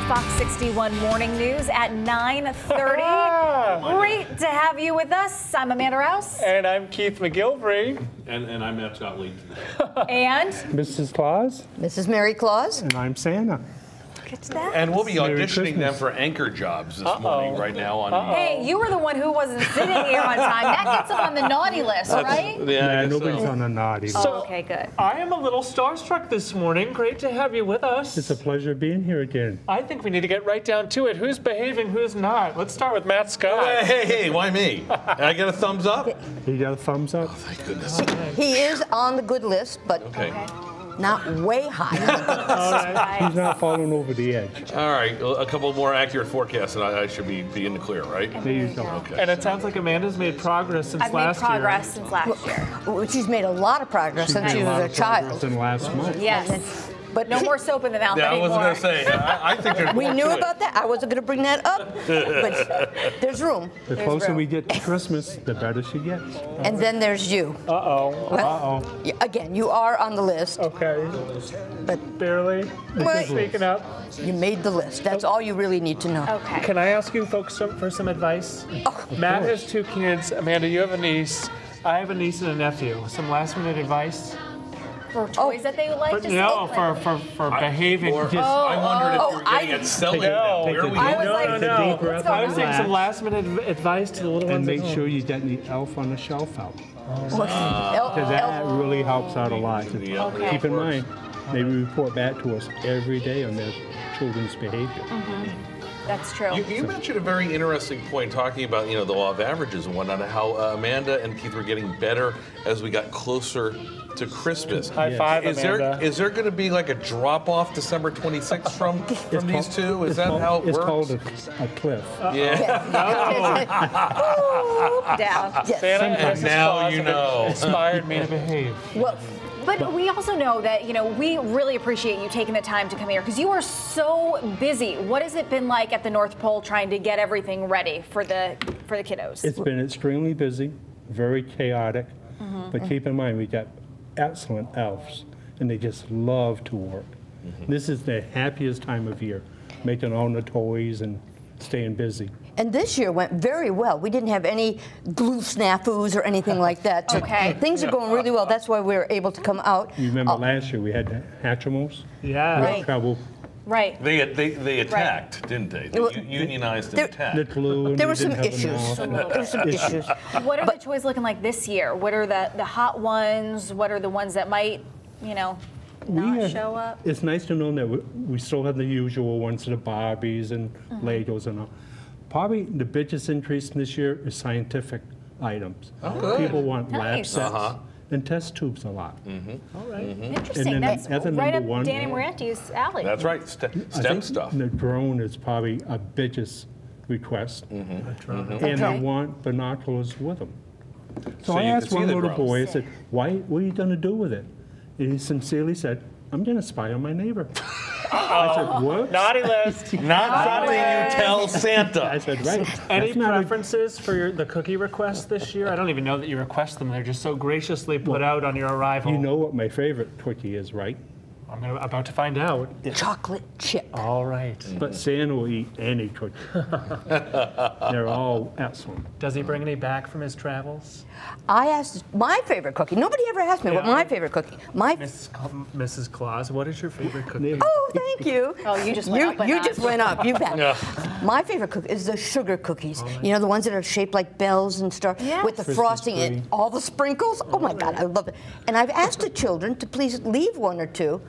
Fox 61 Morning News at 9:30. Great to have you with us. I'm Amanda Rouse. And I'm Keith McGilvery. And I'm Matt Scott Lee. And Mrs. Claus. Mrs. Mary Claus. And I'm Santa. get to that. And we'll be Merry auditioning them Christmas. for anchor jobs this morning right now on. Hey, you were the one who wasn't sitting here on time. That gets them on the naughty list, right? Yeah, nobody's on the naughty list. Oh, okay, good. I am a little starstruck this morning. Great to have you with us. It's a pleasure being here again. I think we need to get right down to it. Who's behaving, who's not? Let's start with Matt Scott. Hey, why me? I get a thumbs up? You got a thumbs up? Thank goodness. He is on the good list, but Okay. not way high. He's not falling over the edge. All right, a couple more accurate forecasts, and I should be in the clear, right? There you go. Okay. And it sounds like Amanda's made progress since I've made last progress since last year. She's made a lot of progress since she Made a was lot a of progress child. in last month. Yes. But no more soap in the mouth Yeah, I anymore. wasn't going to say. I think there's We more knew to it. about that. I wasn't going to bring that up, but there's room. The closer we get to Christmas, the better she gets. And then there's you. Uh-oh. Well, again, you are on the list, Okay. but Barely. Well, Speaking up. you made the list. That's all you really need to know. Okay. Can I ask you folks for some advice? Matt has 2 kids. Amanda, you have a niece. I have a niece and a nephew. Some last-minute advice? For toys that they would like to No, see? for behaving. Or I wondered if you were getting I- at selling No. them. Where are we I going? was like, Take a deep breath going I was and saying some relax, last-minute advice to the little and ones make at home. sure you get the elf on the shelf out. El- Because that El- really helps out a lot. Okay. Keep in mind, they report back to us every day on their children's behavior. That's true. You mentioned a very interesting point, talking about the law of averages and whatnot, and how Amanda and Keith were getting better as we got closer to Christmas. High five, Is Amanda. there going to be like a drop off December 26th from these two? Is that how it It's works? called a cliff. Yeah. Down. Yes. Santa and And Mrs. now Claus you have know. inspired me to behave. Well, But we also know that, we really appreciate you taking the time to come here because you are so busy. What has it been like at the North Pole trying to get everything ready for the kiddos? It's been extremely busy, very chaotic, but keep in mind we got excellent elves, and they just love to work. This is the happiest time of year, making all the toys and staying busy. and this year went very well. We didn't have any glue snafus or anything like that. So Okay. things are going really well. That's why we were able to come out. You remember last year we had the Hatchimals? Yeah. Right. Trouble, Right. They attacked, didn't they? They Well, unionized and there- attacked. the glue, and There we were some didn't have issues. enough. There were some issues. What are the toys looking like this year? What are the hot ones? What are the ones that might, not show up? It's nice to know that we still have the usual ones, the Barbies and Legos and all. Probably the biggest increase this year is scientific items. People want lab Nice. sets and test tubes a lot. All right. Interesting. then That's other right number up one- Danny Moranti's alley. That's right. I STEM think stuff. The drone is probably a biggest request. And Okay. they want binoculars with them. So I you asked can see one the little drones. boy, I said, what are you going to do with it? And he sincerely said, I'm going to spy on my neighbor. I said, what? Naughty list. Not something you tell Santa. I said, right. Any That's not a- preferences for the cookie requests this year? I don't even know that you request them. They're just so graciously put out on your arrival. You know what my favorite cookie is, right? I'm about to find out. Chocolate chip. All right. But Santa will eat any cookie. They're all excellent. Does he bring any back from his travels? I asked my favorite cookie. Nobody ever asked me what Yeah. my favorite cookie. Mrs. Claus, what is your favorite cookie? Oh, thank you. Oh, you just went up a You notch. just went up. You bet. My favorite cookie is the sugar cookies. You know, the ones that are shaped like bells and stuff Yes. with the Christmas frosting and tree. all the sprinkles. Oh my God, I love it. And I've asked the children to please leave 1 or 2.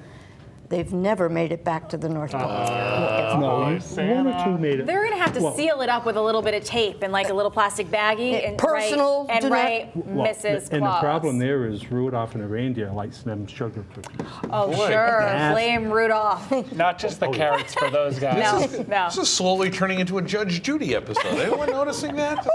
They've never made it back to the North Pole. No, one or two made it. They're going to have to Well, seal it up with a little bit of tape and like a little plastic baggie. And Personal, Write, and do not- write well, Mrs. and Claus. the problem there is Rudolph and the reindeer likes them sugar cookies. Oh, Boy. sure. Yes. Blame Rudolph. Not just the carrots for those guys. No. This is slowly turning into a Judge Judy episode. Anyone noticing that?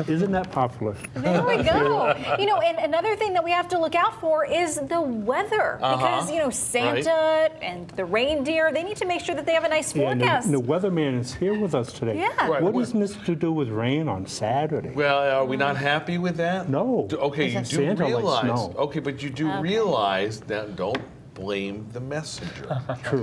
Isn't that popular? There we go. And another thing that we have to look out for is the weather. Because, Santa and the reindeer, they need to make sure that they have a nice Yeah, and forecast. the weatherman is here with us today. Yeah. Right, What what- is this to do with rain on Saturday? Well, are we not happy with that? No. Okay, you do Santa likes realize. snow. Okay, but you do realize that don't blame the messenger. True.